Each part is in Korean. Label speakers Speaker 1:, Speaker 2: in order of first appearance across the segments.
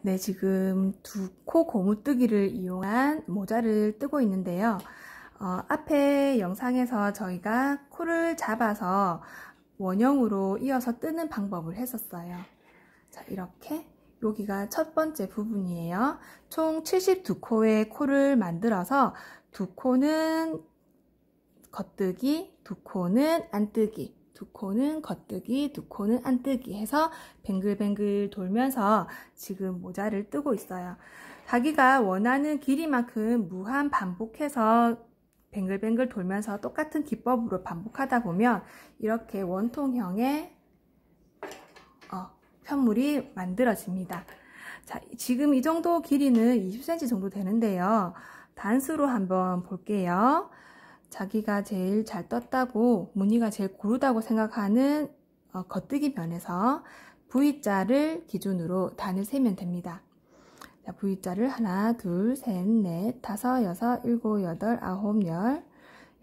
Speaker 1: 네, 지금 두 코 고무뜨기를 이용한 모자를 뜨고 있는데요. 앞에 영상에서 저희가 코를 잡아서 원형으로 이어서 뜨는 방법을 했었어요. 자, 이렇게 여기가 첫 번째 부분이에요. 총 72코의 코를 만들어서 두 코는 겉뜨기, 두 코는 안뜨기, 두 코는 겉뜨기, 두 코는 안뜨기 해서 뱅글뱅글 돌면서 지금 모자를 뜨고 있어요. 자기가 원하는 길이만큼 무한 반복해서 뱅글뱅글 돌면서 똑같은 기법으로 반복하다 보면 이렇게 원통형의 편물이 만들어집니다. 자, 지금 이 정도 길이는 20cm 정도 되는데요. 단수로 한번 볼게요. 자기가 제일 잘 떴다고, 무늬가 제일 고르다고 생각하는 겉뜨기 면에서 V자를 기준으로 단을 세면 됩니다. 자, V자를 하나, 둘, 셋, 넷, 다섯, 여섯, 일곱, 여덟, 아홉, 열,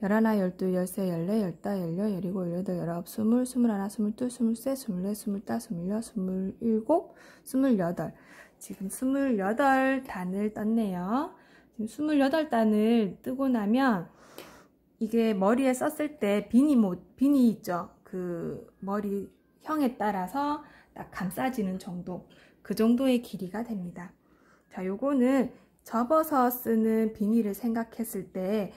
Speaker 1: 열하나, 열둘, 열세, 열네, 열다, 열여, 열일곱, 열여덟, 열아홉, 스물, 스물하나, 스물둘, 스물셋, 스물넷, 스물다, 스물여, 스물일곱, 스물여덟. 지금 28단을 떴네요. 지금 28단을 뜨고 나면 이게 머리에 썼을 때 비니 있죠? 그 머리형에 따라서 딱 감싸지는 정도, 그 정도의 길이가 됩니다. 자, 요거는 접어서 쓰는 비니를 생각했을 때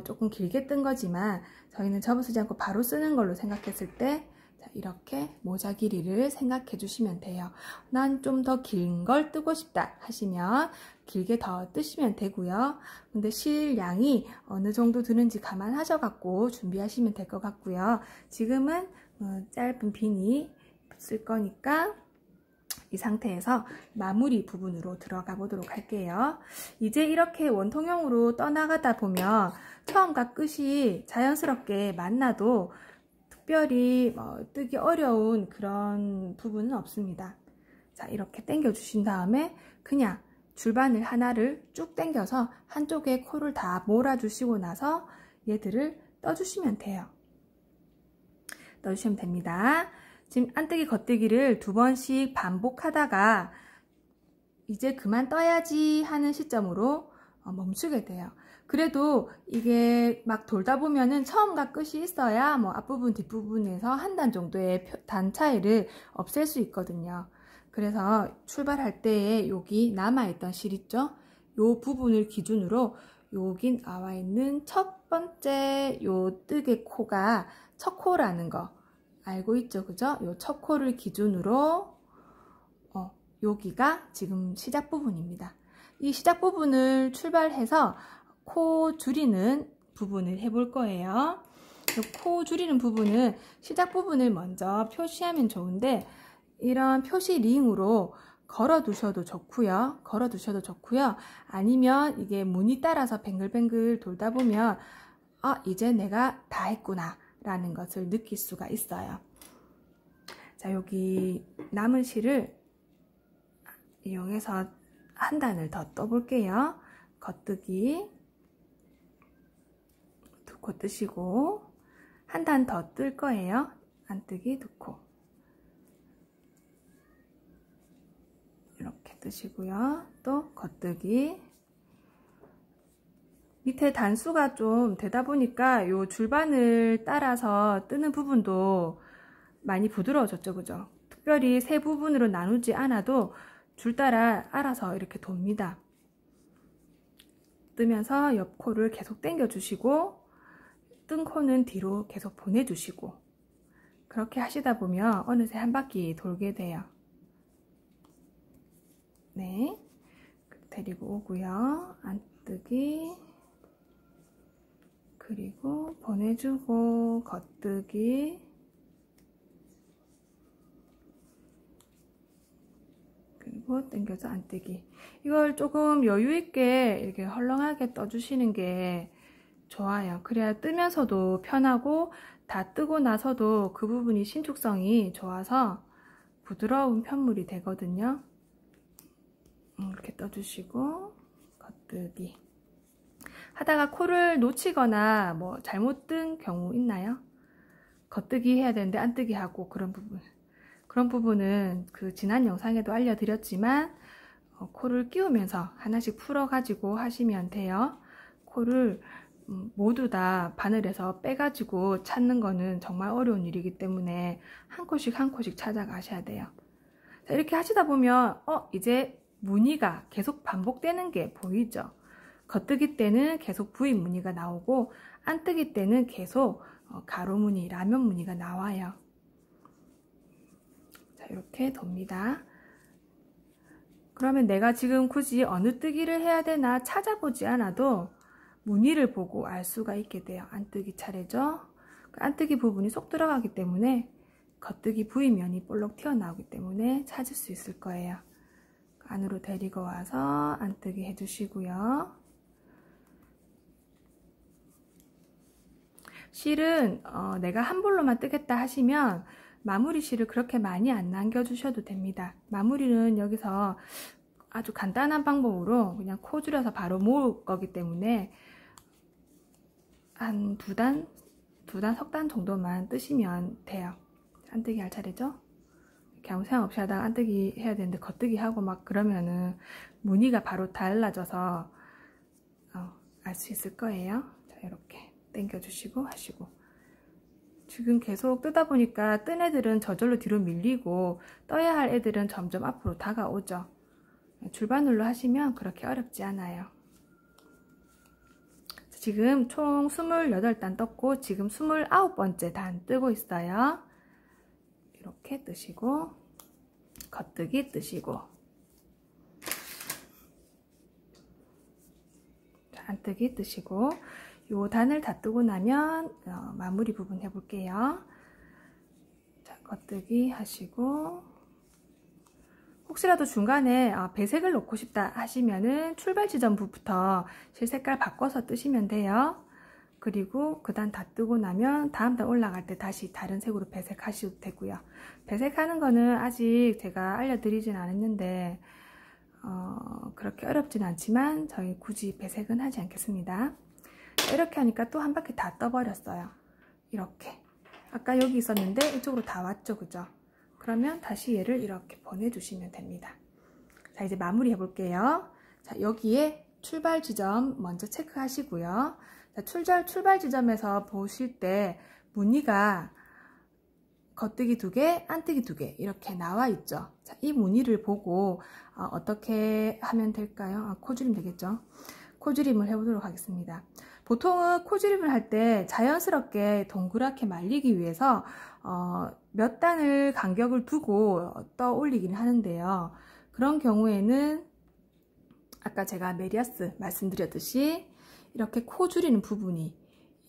Speaker 1: 조금 길게 뜬 거지만 저희는 접어 쓰지 않고 바로 쓰는 걸로 생각했을 때 자, 이렇게 모자 길이를 생각해 주시면 돼요. 난 좀 더 긴 걸 뜨고 싶다 하시면 길게 더 뜨시면 되고요. 근데 실 양이 어느 정도 드는지 감안하셔 갖고 준비하시면 될 것 같고요. 지금은 짧은 비니 쓸 거니까 이 상태에서 마무리 부분으로 들어가 보도록 할게요. 이제 이렇게 원통형으로 떠나가다 보면 처음과 끝이 자연스럽게 만나도 특별히 뜨기 어려운 그런 부분은 없습니다. 자, 이렇게 당겨 주신 다음에 그냥 줄바늘 하나를 쭉 당겨서 한쪽에 코를 다 몰아 주시고 나서 얘들을 떠주시면 돼요. 떠주시면 됩니다. 지금 안뜨기 겉뜨기를 2번씩 반복하다가 이제 그만 떠야지 하는 시점으로 멈추게 돼요. 그래도 이게 막 돌다 보면은 처음과 끝이 있어야 앞부분 뒷부분에서 한 단 정도의 단 차이를 없앨 수 있거든요. 그래서 출발할 때에 여기 남아있던 실 있죠? 요 부분을 기준으로 여기 나와 있는 첫 번째 요 뜨개 코가 첫 코라는 거 알고 있죠? 그죠? 요 첫 코를 기준으로 여기가 지금 시작 부분입니다. 이 시작 부분을 출발해서 코 줄이는 부분을 해볼 거예요. 코 줄이는 부분은 시작 부분을 먼저 표시하면 좋은데 이런 표시 링으로 걸어 두셔도 좋고요. 아니면 이게 무늬 따라서 뱅글뱅글 돌다 보면 이제 내가 다 했구나 라는 것을 느낄 수가 있어요. 자, 여기 남은 실을 이용해서 한 단을 더 떠볼게요. 겉뜨기 두 코 뜨시고 한 단 더 뜰 거예요. 안뜨기 두 코 이렇게 뜨시고요. 또 겉뜨기 밑에 단수가 좀 되다 보니까 요 줄반을 따라서 뜨는 부분도 많이 부드러워졌죠, 그죠? 특별히 세 부분으로 나누지 않아도 줄 따라 알아서 이렇게 돕니다. 뜨면서 옆 코를 계속 당겨 주시고 뜬 코는 뒤로 계속 보내주시고 그렇게 하시다 보면 어느새 한 바퀴 돌게 돼요. 네, 데리고 오고요. 안뜨기 그리고 보내주고 겉뜨기 그리고 당겨서 안뜨기. 이걸 조금 여유있게 이렇게 헐렁하게 떠주시는 게 좋아요. 그래야 뜨면서도 편하고 다 뜨고 나서도 그 부분이 신축성이 좋아서 부드러운 편물이 되거든요. 이렇게 떠주시고 겉뜨기 하다가 코를 놓치거나 잘못 뜬 경우 있나요? 겉뜨기 해야 되는데 안뜨기 하고 그런 부분은 그 지난 영상에도 알려드렸지만 코를 끼우면서 하나씩 풀어 가지고 하시면 돼요. 코를 모두 다 바늘에서 빼 가지고 찾는 거는 정말 어려운 일이기 때문에 한 코씩 한 코씩 찾아가셔야 돼요. 자, 이렇게 하시다 보면 이제 무늬가 계속 반복되는 게 보이죠. 겉뜨기 때는 계속 V 무늬가 나오고 안뜨기 때는 계속 가로 무늬, 라면 무늬가 나와요. 자, 이렇게 돕니다. 그러면 내가 지금 굳이 어느 뜨기를 해야 되나 찾아보지 않아도 무늬를 보고 알 수가 있게 돼요. 안뜨기 차례죠. 안뜨기 부분이 쏙 들어가기 때문에 겉뜨기 V면이 볼록 튀어나오기 때문에 찾을 수 있을 거예요. 안으로 데리고 와서 안뜨기 해주시고요. 실은 내가 한 볼로만 뜨겠다 하시면 마무리 실을 그렇게 많이 안 남겨주셔도 됩니다. 마무리는 여기서 아주 간단한 방법으로 그냥 코 줄여서 바로 모을 거기 때문에 한 두 단, 석 단 정도만 뜨시면 돼요. 안뜨기 할 차례죠? 이렇게 아무 생각 없이 하다가 안뜨기 해야 되는데 겉뜨기 하고 막 그러면은 무늬가 바로 달라져서 알 수 있을 거예요. 자, 이렇게 당겨주시고 하시고. 지금 계속 뜨다 보니까 뜬 애들은 저절로 뒤로 밀리고 떠야 할 애들은 점점 앞으로 다가오죠. 줄바늘로 하시면 그렇게 어렵지 않아요. 지금 총 28단 떴고 지금 29번째 단 뜨고 있어요. 이렇게 뜨시고 겉뜨기 뜨시고 안뜨기 뜨시고 요 단을 다 뜨고 나면 마무리 부분 해볼게요. 자, 겉뜨기 하시고 혹시라도 중간에 배색을 넣고 싶다 하시면은 출발 지점부터 실 색깔 바꿔서 뜨시면 돼요. 그리고 그 단 다 뜨고 나면 다음 단 올라갈 때 다시 다른 색으로 배색하셔도 되고요. 배색하는 거는 아직 제가 알려드리진 않았는데 그렇게 어렵진 않지만 저희 굳이 배색은 하지 않겠습니다. 이렇게 하니까 또 한 바퀴 다 떠버렸어요. 이렇게 아까 여기 있었는데 이쪽으로 다 왔죠, 그죠? 그러면 다시 얘를 이렇게 보내주시면 됩니다. 자, 이제 마무리 해볼게요. 자, 여기에 출발 지점 먼저 체크하시고요. 자, 출발 지점에서 보실 때 무늬가 겉뜨기 2개, 안뜨기 2개 이렇게 나와 있죠. 자, 이 무늬를 보고 어떻게 하면 될까요? 코줄임 되겠죠? 코줄임을 해보도록 하겠습니다. 보통은 코줄임을 할 때 자연스럽게 동그랗게 말리기 위해서 몇 단을 간격을 두고 떠 올리긴 하는데요. 그런 경우에는 아까 제가 메리아스 말씀드렸듯이 이렇게 코 줄이는 부분이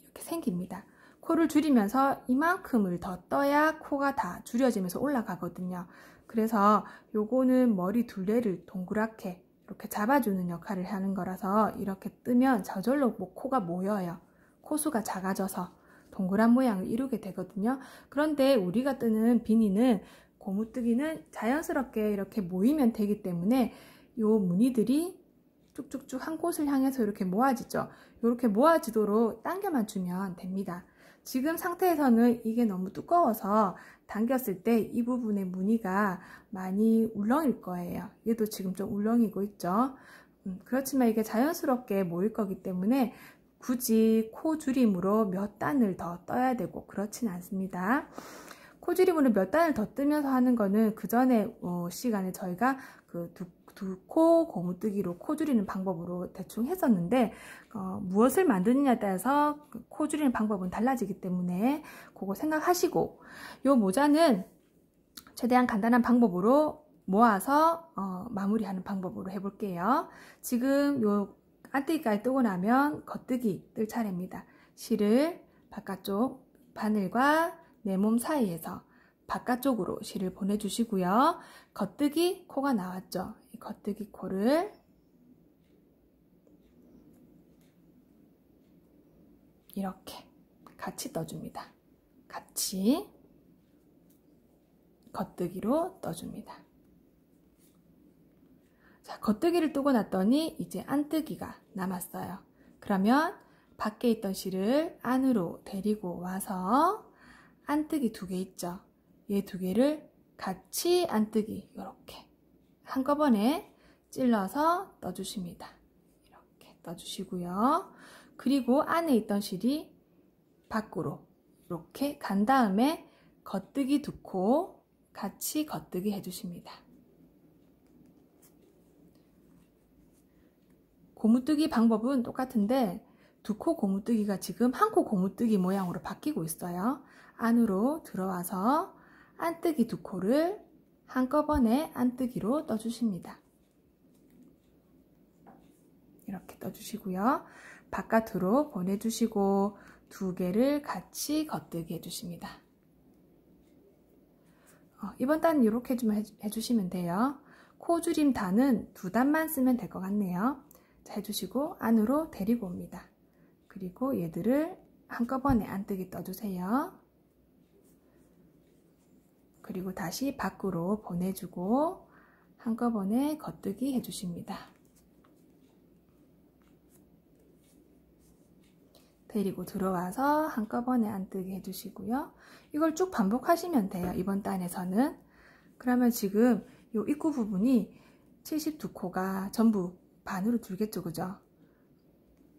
Speaker 1: 이렇게 생깁니다. 코를 줄이면서 이만큼을 더 떠야 코가 다 줄여지면서 올라가거든요. 그래서 요거는 머리 둘레를 동그랗게 이렇게 잡아주는 역할을 하는 거라서 이렇게 뜨면 저절로 코가 모여요. 코수가 작아져서 동그란 모양을 이루게 되거든요. 그런데 우리가 뜨는 비니는 고무뜨기는 자연스럽게 이렇게 모이면 되기 때문에 요 무늬들이 쭉쭉쭉 한 곳을 향해서 이렇게 모아지죠. 이렇게 모아지도록 당겨만 주면 됩니다. 지금 상태에서는 이게 너무 두꺼워서 당겼을 때 이 부분의 무늬가 많이 울렁일 거예요. 얘도 지금 좀 울렁이고 있죠. 그렇지만 이게 자연스럽게 모일 거기 때문에 굳이 코 줄임으로 몇 단을 더 떠야 되고 그렇진 않습니다. 코 줄임으로 몇 단을 더 뜨면서 하는 거는 그 전에 시간에 저희가 그 두 코 고무뜨기로 코 줄이는 방법으로 대충 했었는데 무엇을 만드느냐에 따라서 코 줄이는 방법은 달라지기 때문에 그거 생각하시고 요 모자는 최대한 간단한 방법으로 모아서 마무리하는 방법으로 해볼게요. 지금 요 안뜨기까지 뜨고 나면 겉뜨기 뜰 차례입니다. 실을 바깥쪽 바늘과 내 몸 사이에서 바깥쪽으로 실을 보내주시고요. 겉뜨기 코가 나왔죠. 이 겉뜨기 코를 이렇게 같이 떠줍니다. 같이 겉뜨기로 떠줍니다. 자, 겉뜨기를 뜨고 났더니 이제 안뜨기가 남았어요. 그러면 밖에 있던 실을 안으로 데리고 와서 안뜨기 2개 있죠. 얘 2개를 같이 안뜨기 이렇게 한꺼번에 찔러서 떠주십니다. 이렇게 떠주시고요. 그리고 안에 있던 실이 밖으로 이렇게 간 다음에 겉뜨기 2코 같이 겉뜨기 해주십니다. 고무뜨기 방법은 똑같은데 2코 고무뜨기가 지금 1코 고무뜨기 모양으로 바뀌고 있어요. 안으로 들어와서 안뜨기 2코를 한꺼번에 안뜨기로 떠주십니다. 이렇게 떠주시고요. 바깥으로 보내주시고 2개를 같이 겉뜨기 해주십니다. 이번 단은 이렇게 좀 해주시면 돼요. 코줄임 단은 2단만 쓰면 될 것 같네요. 자, 해주시고 안으로 데리고 옵니다. 그리고 얘들을 한꺼번에 안뜨기 떠주세요. 그리고 다시 밖으로 보내주고 한꺼번에 겉뜨기 해주십니다. 데리고 들어와서 한꺼번에 안뜨기 해주시고요. 이걸 쭉 반복하시면 돼요. 이번 단에서는. 그러면 지금 이 입구 부분이 72코가 전부 반으로 줄겠죠, 그죠?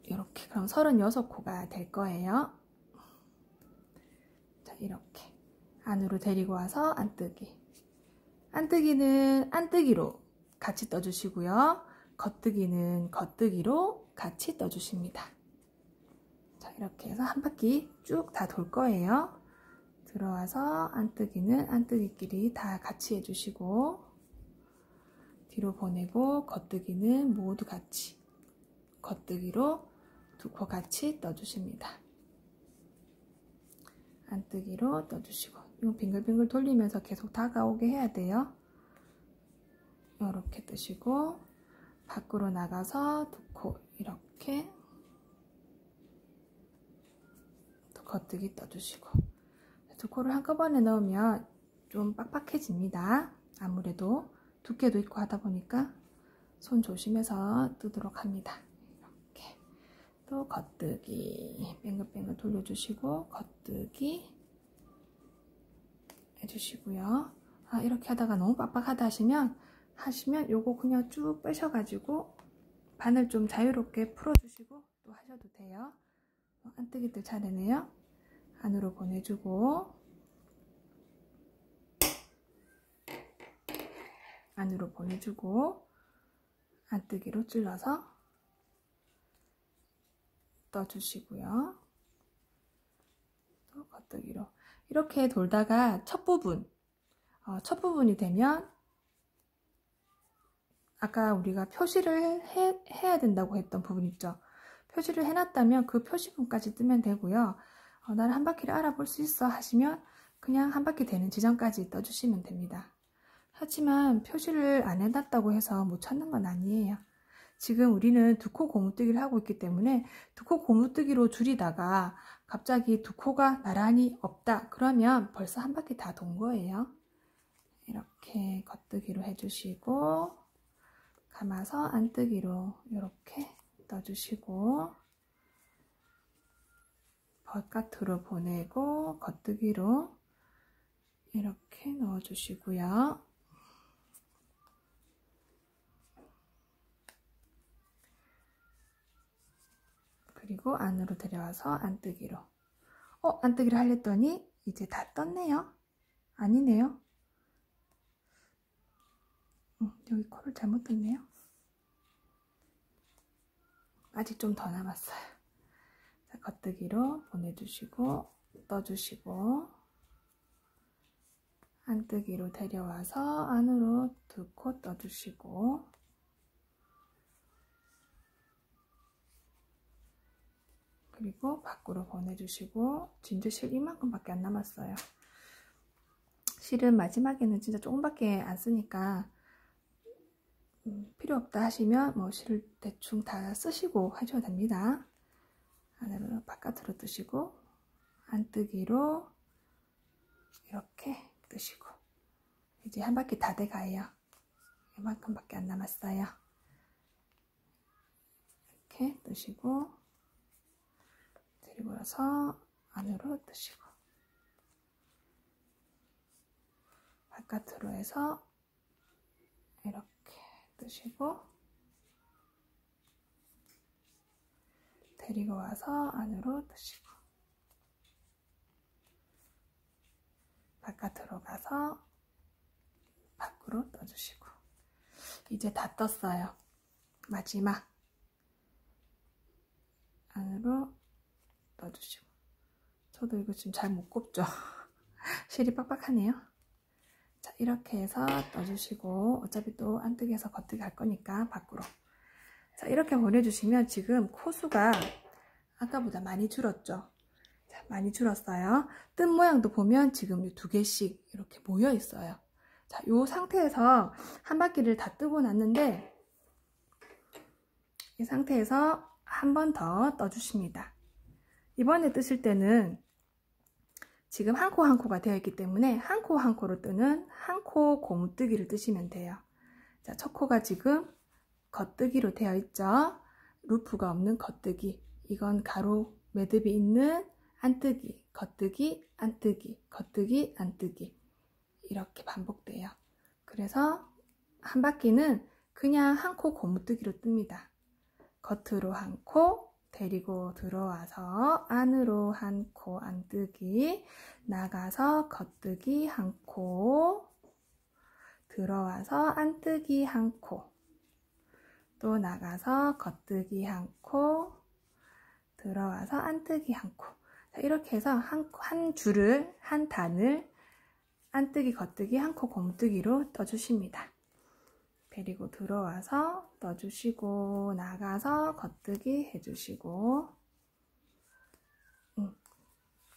Speaker 1: 이렇게 그럼 36코가 될 거예요. 자, 이렇게 안으로 데리고 와서 안뜨기. 안뜨기는 안뜨기로 같이 떠주시고요. 겉뜨기는 겉뜨기로 같이 떠주십니다. 자, 이렇게 해서 한 바퀴 쭉 다 돌 거예요. 들어와서 안뜨기는 안뜨기끼리 다 같이 해주시고 뒤로 보내고 겉뜨기는 모두 같이 겉뜨기로 2코 같이 떠주십니다. 안뜨기로 떠주시고 이거 빙글빙글 돌리면서 계속 다가오게 해야 돼요. 이렇게 뜨시고 밖으로 나가서 2코 이렇게 또 겉뜨기 떠주시고 2코를 한꺼번에 넣으면 좀 빡빡해집니다. 아무래도 두께도 있고 하다 보니까 손 조심해서 뜨도록 합니다. 이렇게 또 겉뜨기 뱅글뱅글 돌려주시고 겉뜨기 해주시고요. 이렇게 하다가 너무 빡빡하다 하시면 요거 그냥 쭉 빼셔가지고 바늘 좀 자유롭게 풀어주시고 또 하셔도 돼요. 안뜨기들 잘해내요. 안으로 보내주고 안으로 보내주고 안뜨기로 찔러서 떠주시고요. 또 겉뜨기로 이렇게 돌다가 첫 부분이 되면 아까 우리가 표시를 해야 된다고 했던 부분 있죠. 표시를 해놨다면 그 표시분까지 뜨면 되고요. 나는 한 바퀴를 알아볼 수 있어 하시면 그냥 한 바퀴 되는 지점까지 떠주시면 됩니다. 하지만 표시를 안 해놨다고 해서 못 찾는 건 아니에요. 지금 우리는 2코 고무뜨기를 하고 있기 때문에 2코 고무뜨기로 줄이다가 갑자기 2코가 나란히 없다 그러면 벌써 한 바퀴 다 돈 거예요. 이렇게 겉뜨기로 해주시고 감아서 안뜨기로 이렇게 떠주시고 바깥으로 보내고 겉뜨기로 이렇게 넣어주시고요. 그리고 안으로 들여와서 안뜨기로 안뜨기를 하랬더니 이제 다 떴네요. 아니네요. 여기 코를 잘못 떴네요. 아직 좀 더 남았어요. 자, 겉뜨기로 보내주시고 떠주시고 안뜨기로 데려와서 안으로 2코 떠주시고 그리고 밖으로 보내주시고 진짜 실 이만큼밖에 안 남았어요. 실은 마지막에는 진짜 조금밖에 안 쓰니까 필요 없다 하시면 뭐 실을 대충 다 쓰시고 하셔도 됩니다. 안으로 바깥으로 뜨시고 안뜨기로 이렇게 뜨시고 이제 한 바퀴 다 돼가요. 이만큼밖에 안 남았어요. 이렇게 뜨시고 데리고 와서 안으로 뜨시고 바깥으로 해서 이렇게 뜨시고 데리고 와서 안으로 뜨시고 바깥으로 가서 밖으로 떠주시고 이제 다 떴어요. 마지막 안으로 떠주시고 저도 이거 지금 잘 못 꼽죠. 실이 빡빡하네요. 자, 이렇게 해서 떠주시고 어차피 또 안뜨기해서 겉뜨기 할 거니까 밖으로. 자, 이렇게 보내주시면 지금 코수가 아까보다 많이 줄었죠. 자, 많이 줄었어요. 뜬 모양도 보면 지금 이 2개씩 이렇게 모여 있어요. 자, 이 상태에서 한 바퀴를 다 뜨고 났는데 이 상태에서 한 번 더 떠주십니다. 이번에 뜨실 때는 지금 한 코 한 코가 되어 있기 때문에 한 코 한 코로 뜨는 한 코 고무뜨기를 뜨시면 돼요. 자, 첫 코가 지금 겉뜨기로 되어 있죠. 루프가 없는 겉뜨기. 이건 가로 매듭이 있는 안뜨기, 겉뜨기, 안뜨기, 겉뜨기, 안뜨기. 이렇게 반복돼요. 그래서 한 바퀴는 그냥 한 코 고무뜨기로 뜹니다. 겉으로 한 코, 데리고 들어와서 안으로 한 코 안뜨기, 나가서 겉뜨기 한 코, 들어와서 안뜨기 한 코, 또 나가서 겉뜨기 한 코, 들어와서 안뜨기 한 코. 자, 이렇게 해서 한 줄을, 한 단을 안뜨기, 겉뜨기, 한 코 고무뜨기로 떠주십니다. 데리고 들어와서 떠주시고 나가서 겉뜨기 해주시고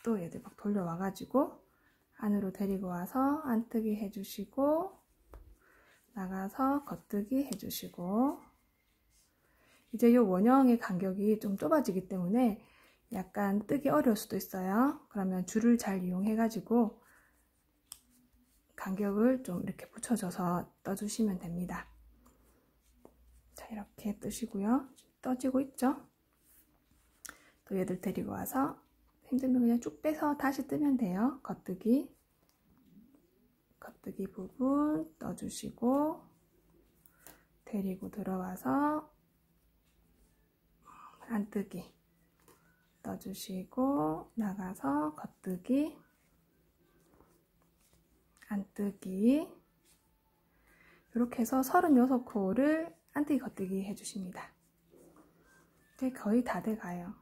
Speaker 1: 또 얘들 막 돌려와가지고 안으로 데리고 와서 안뜨기 해주시고 나가서 겉뜨기 해주시고 이제 이 원형의 간격이 좀 좁아지기 때문에 약간 뜨기 어려울 수도 있어요. 그러면 줄을 잘 이용해가지고 간격을 좀 이렇게 붙여줘서 떠주시면 됩니다. 자, 이렇게 뜨시고요. 떠지고 있죠? 또 얘들 데리고 와서 힘들면 그냥 쭉 빼서 다시 뜨면 돼요. 겉뜨기 부분 떠주시고 데리고 들어와서 안뜨기 떠주시고 나가서 겉뜨기 안뜨기 이렇게 해서 36코를 안뜨기 겉뜨기 해주십니다. 이제 거의 다 돼가요.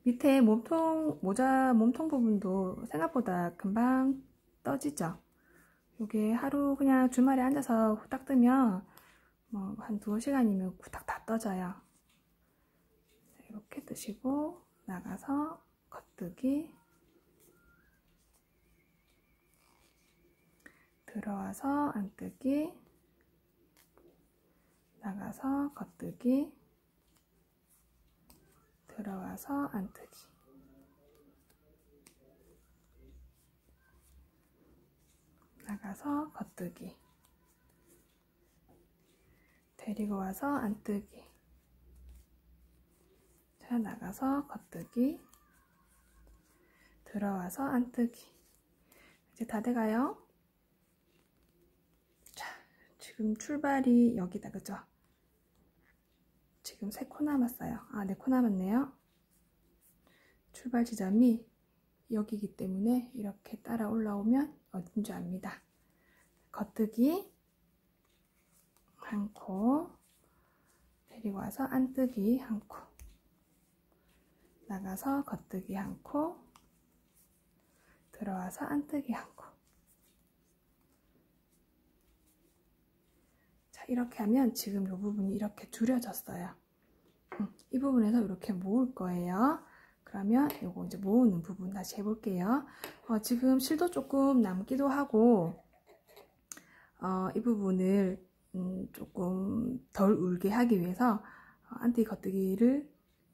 Speaker 1: 밑에 몸통, 모자 몸통 부분도 생각보다 금방 떠지죠. 이게 하루 그냥 주말에 앉아서 후딱 뜨면 뭐 한 2시간이면 후딱 다 떠져요. 이렇게 뜨시고 나가서 겉뜨기 들어와서 안뜨기 나가서 겉뜨기 들어와서 안뜨기 나가서 겉뜨기 데리고 와서 안뜨기 자, 나가서 겉뜨기 들어와서 안뜨기 이제 다 돼가요. 자, 지금 출발이 여기다 그죠? 지금 3코 남았어요. 아, 4코 남았네요. 출발 지점이 여기이기 때문에 이렇게 따라 올라오면 어딘 줄 압니다. 겉뜨기 한 코 데리고 와서 안뜨기 한 코 나가서 겉뜨기 한 코 들어와서 안뜨기 한 코. 자, 이렇게 하면 지금 이 부분이 이렇게 줄여졌어요. 이 부분에서 이렇게 모을 거예요. 그러면 요거 이제 모으는 부분 다시 해볼게요. 지금 실도 조금 남기도 하고 이 부분을 조금 덜 울게 하기 위해서 안뜨기 겉뜨기를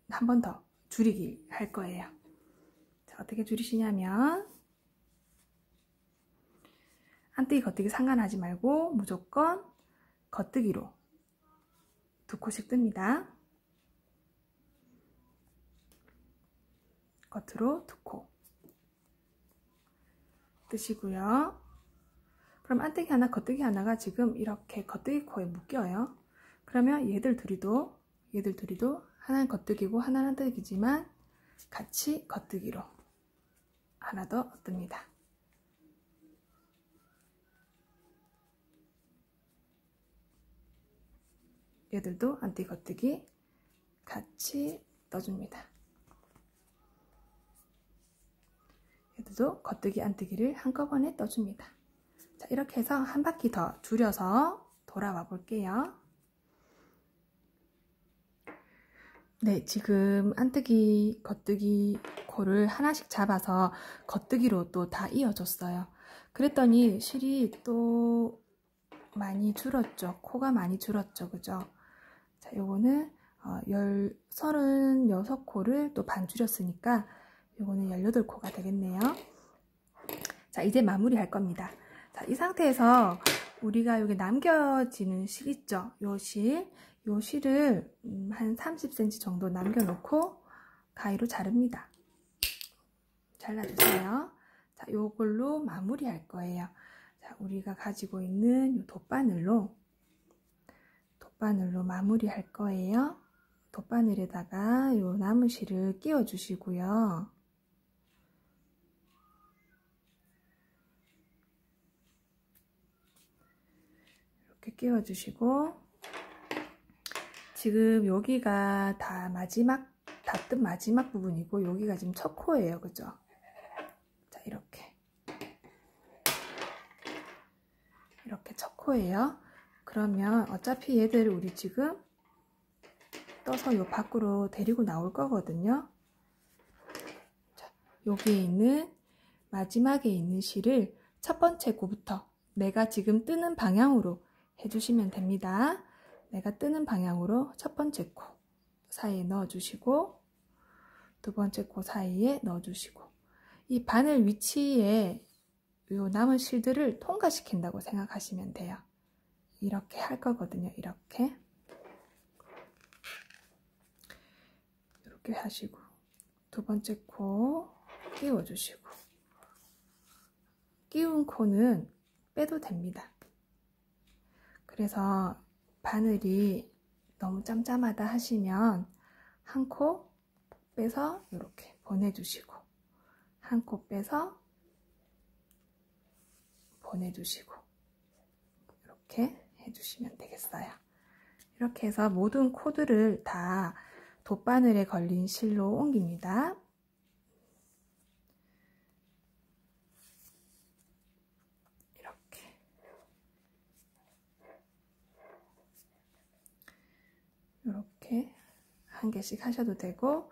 Speaker 1: 한 번 더 줄이기 할 거예요. 자, 어떻게 줄이시냐면 안뜨기 겉뜨기 상관하지 말고 무조건 겉뜨기로 2코씩 뜹니다. 겉으로 2코 뜨시고요. 그럼 안뜨기 하나, 겉뜨기 하나가 지금 이렇게 겉뜨기 코에 묶여요. 그러면 얘들 둘이도 하나는 겉뜨기고 하나는 안뜨기지만 같이 겉뜨기로 하나 더 뜹니다. 얘들도 안뜨기 겉뜨기 같이 떠줍니다. 얘들도 겉뜨기 안뜨기를 한꺼번에 떠줍니다. 자, 이렇게 해서 한 바퀴 더 줄여서 돌아와 볼게요. 네, 지금 안뜨기, 겉뜨기 코를 하나씩 잡아서 겉뜨기로 또 다 이어줬어요. 그랬더니 실이 또 많이 줄었죠. 코가 많이 줄었죠. 그죠? 자, 요거는 36코를 또 반 줄였으니까 요거는 18코가 되겠네요. 자, 이제 마무리 할 겁니다. 자, 이 상태에서 우리가 여기 남겨지는 실 있죠? 요 실을 한 30cm 정도 남겨놓고 가위로 자릅니다. 잘라주세요. 자, 요걸로 마무리 할 거예요. 자, 우리가 가지고 있는 요 돗바늘로 마무리 할 거예요. 돗바늘에다가 요 남은 실을 끼워 주시고요. 이렇게 끼워 주시고, 지금 여기가 다 뜬 마지막 부분이고, 여기가 지금 첫 코예요. 그죠? 자, 이렇게 첫 코예요. 그러면 어차피 얘들을 우리 지금 떠서 요 밖으로 데리고 나올 거거든요. 자, 여기에 있는 마지막에 있는 실을 첫 번째 코부터 내가 지금 뜨는 방향으로 해주시면 됩니다. 내가 뜨는 방향으로 첫 번째 코 사이에 넣어주시고, 두 번째 코 사이에 넣어주시고, 이 바늘 위치에 요 남은 실들을 통과시킨다고 생각하시면 돼요. 이렇게 할 거거든요. 이렇게 하시고, 두 번째 코 끼워주시고, 끼운 코는 빼도 됩니다. 그래서 바늘이 너무 짬짬하다 하시면 한 코 빼서 이렇게 보내주시고, 한 코 빼서 보내주시고, 이렇게 해주시면 되겠어요. 이렇게 해서 모든 코들을 다 돗바늘에 걸린 실로 옮깁니다. 이렇게 한 개씩 하셔도 되고,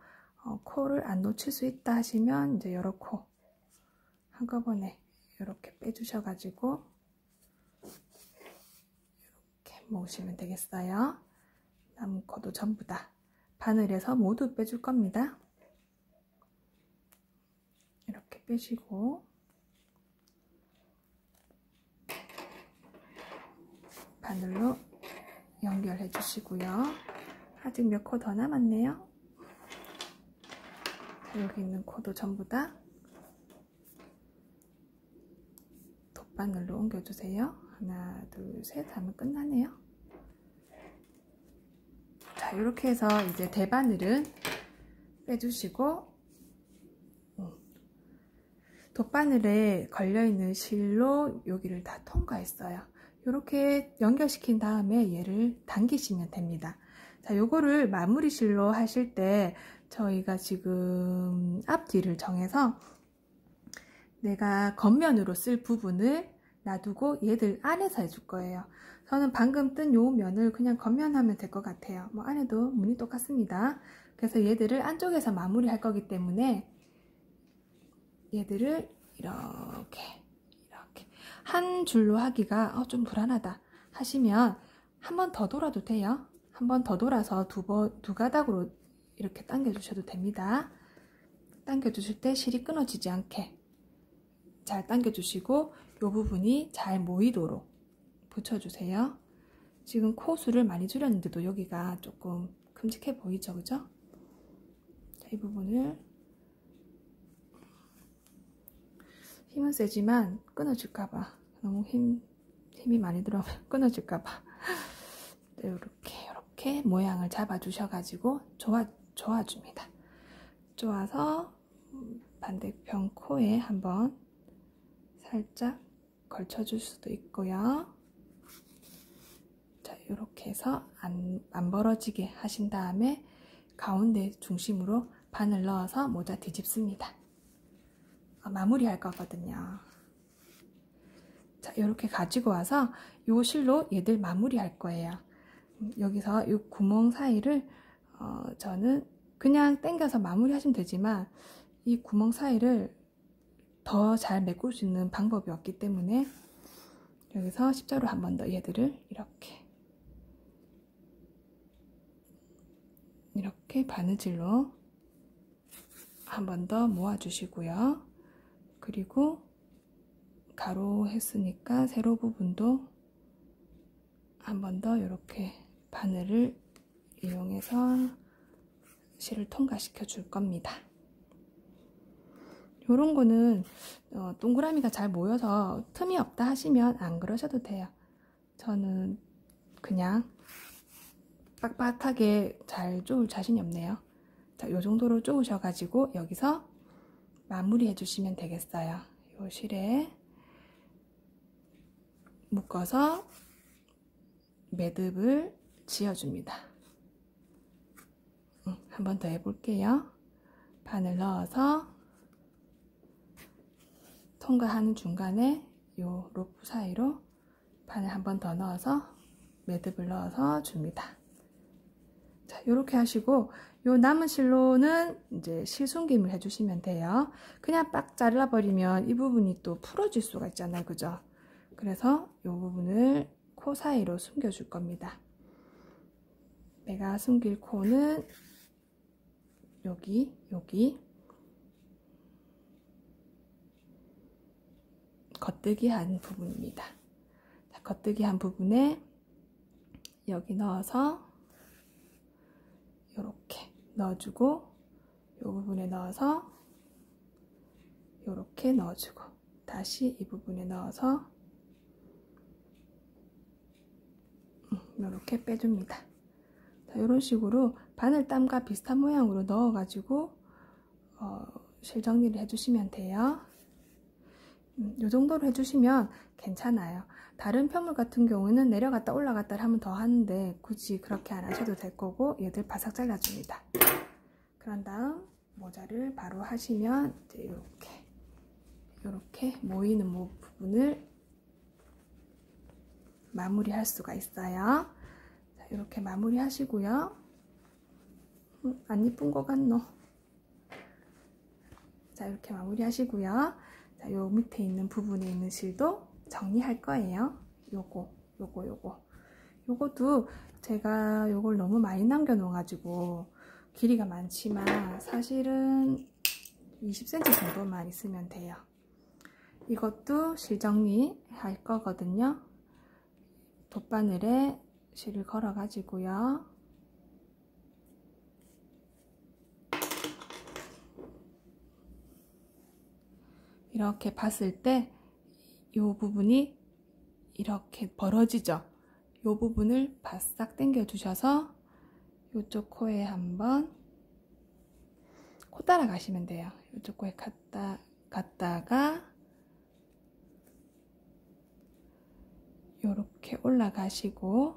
Speaker 1: 코를 안 놓칠 수 있다 하시면 이제 여러 코 한꺼번에 이렇게 빼주셔가지고 이렇게 모으시면 되겠어요. 남은 코도 전부 다 바늘에서 모두 빼줄 겁니다. 이렇게 빼시고, 바늘로 연결해 주시고요. 아직 몇 코 더 남았네요. 여기 있는 코도 전부 다 돗바늘로 옮겨주세요. 하나, 둘, 셋 하면 끝나네요. 자, 이렇게 해서 이제 대바늘은 빼주시고, 돗바늘에 걸려있는 실로 여기를 다 통과했어요. 이렇게 연결시킨 다음에 얘를 당기시면 됩니다. 자, 요거를 마무리 실로 하실 때 저희가 지금 앞뒤를 정해서 내가 겉면으로 쓸 부분을 놔두고 얘들 안에서 해줄 거예요. 저는 방금 뜬 요 면을 그냥 겉면 하면 될 것 같아요. 뭐 안에도 무늬 똑같습니다. 그래서 얘들을 안쪽에서 마무리 할 거기 때문에 얘들을 이렇게 한 줄로 하기가 좀 불안하다 하시면 한 번 더 돌아도 돼요. 한 번 더 돌아서 두 가닥으로 이렇게 당겨 주셔도 됩니다. 당겨 주실 때 실이 끊어지지 않게 잘 당겨 주시고, 이 부분이 잘 모이도록 붙여 주세요. 지금 코수를 많이 줄였는데도 여기가 조금 큼직해 보이죠? 그죠? 자, 이 부분을 힘은 세지만 끊어질까봐, 너무 힘이 많이 들어오면 끊어질까봐 이렇게 모양을 잡아주셔가지고 조아줍니다. 조아서 반대편 코에 한번 살짝 걸쳐줄 수도 있고요. 자, 이렇게 해서 안 벌어지게 하신 다음에 가운데 중심으로 바늘 넣어서 모자 뒤집습니다. 마무리할 거거든요. 자, 이렇게 가지고 와서 요 실로 얘들 마무리할 거예요. 여기서 이 구멍 사이를 저는 그냥 당겨서 마무리 하시면 되지만 이 구멍 사이를 더 잘 메꿀 수 있는 방법이 없기 때문에 여기서 십자로 한 번 더 얘들을 이렇게 바느질로 한 번 더 모아 주시고요. 그리고 가로 했으니까 세로 부분도 한 번 더 이렇게 바늘을 이용해서 실을 통과시켜 줄 겁니다. 요런 거는 동그라미가 잘 모여서 틈이 없다 하시면 안 그러셔도 돼요. 저는 그냥 빡빡하게 잘 쪼을 자신이 없네요. 자, 요 정도로 쪼으셔가지고 여기서 마무리 해주시면 되겠어요. 요 실에 묶어서 매듭을 지어줍니다. 한 번 더 해볼게요. 바늘 넣어서 통과하는 중간에 요 로프 사이로 바늘 한 번 더 넣어서 매듭을 넣어서 줍니다. 자, 이렇게 하시고 요 남은 실로는 이제 실숨김을 해주시면 돼요. 그냥 빡 잘라버리면 이 부분이 또 풀어질 수가 있잖아요, 그죠? 그래서 요 부분을 코 사이로 숨겨줄 겁니다. 내가 숨길 코는 여기 겉뜨기 한 부분입니다. 자, 겉뜨기 한 부분에 여기 넣어서 이렇게 넣어주고 이 부분에 넣어서 이렇게 넣어주고 다시 이 부분에 넣어서 이렇게 빼줍니다. 자, 이런 식으로 바늘땀과 비슷한 모양으로 넣어가지고 실 정리를 해주시면 돼요. 이 정도로 해주시면 괜찮아요. 다른 펴물 같은 경우는 내려갔다 올라갔다 하면 더 하는데 굳이 그렇게 안 하셔도 될 거고 얘들 바싹 잘라줍니다. 그런 다음 모자를 바로 하시면 이제 이렇게 모이는 부분을 마무리할 수가 있어요. 자, 이렇게 마무리 하시고요. 안 이쁜 거 같노? 자, 이렇게 마무리 하시고요. 자, 요 밑에 있는 부분에 있는 실도 정리할 거예요. 요것도 제가 요걸 너무 많이 남겨 놓아가지고 길이가 많지만 사실은 20cm 정도만 있으면 돼요. 이것도 실 정리할 거거든요. 돗바늘에 실을 걸어 가지고요. 이렇게 봤을 때 이 부분이 이렇게 벌어지죠. 이 부분을 바싹 당겨 주셔서 이쪽 코에 한번 코 따라 가시면 돼요. 이쪽 코에 갔다가 이렇게 올라가시고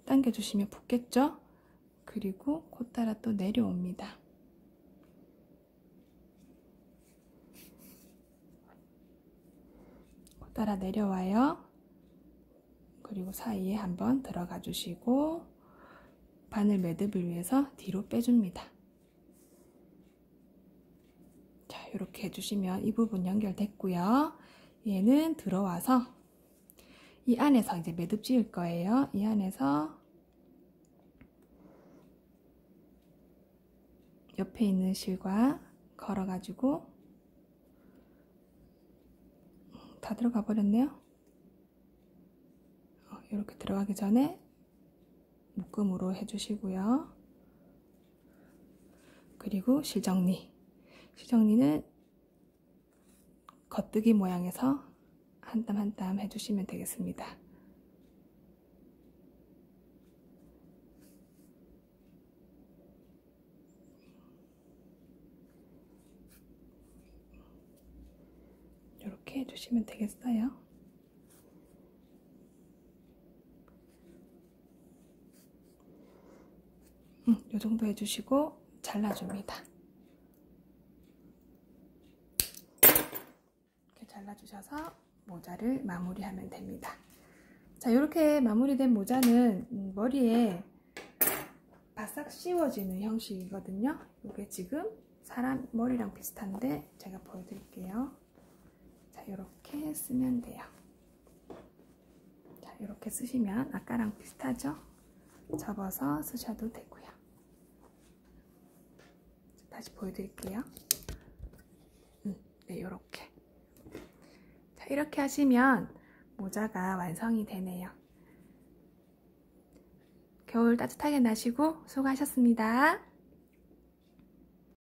Speaker 1: 당겨 주시면 붙겠죠? 그리고 코 따라 또 내려옵니다. 따라 내려와요. 그리고 사이에 한번 들어가 주시고 바늘 매듭을 위해서 뒤로 빼줍니다. 자, 이렇게 해주시면 이 부분 연결됐고요. 얘는 들어와서 이 안에서 이제 매듭 지을 거예요. 이 안에서 옆에 있는 실과 걸어가지고 다 들어가 버렸네요. 이렇게 들어가기 전에 묶음으로 해주시고요. 그리고 실 정리. 시정리는 겉뜨기 모양에서 한 땀 한 땀 해주시면 되겠습니다. 이렇게 해주시면 되겠어요. 이 정도 해주시고 잘라줍니다. 이렇게 잘라주셔서 모자를 마무리하면 됩니다. 자, 이렇게 마무리된 모자는 머리에 바싹 씌워지는 형식이거든요. 이게 지금 사람 머리랑 비슷한데 제가 보여드릴게요. 자, 이렇게 쓰면 돼요. 자, 이렇게 쓰시면 아까랑 비슷하죠? 접어서 쓰셔도 되고요. 다시 보여드릴게요. 네, 이렇게. 자, 이렇게 하시면 모자가 완성이 되네요. 겨울 따뜻하게 나시고 수고하셨습니다.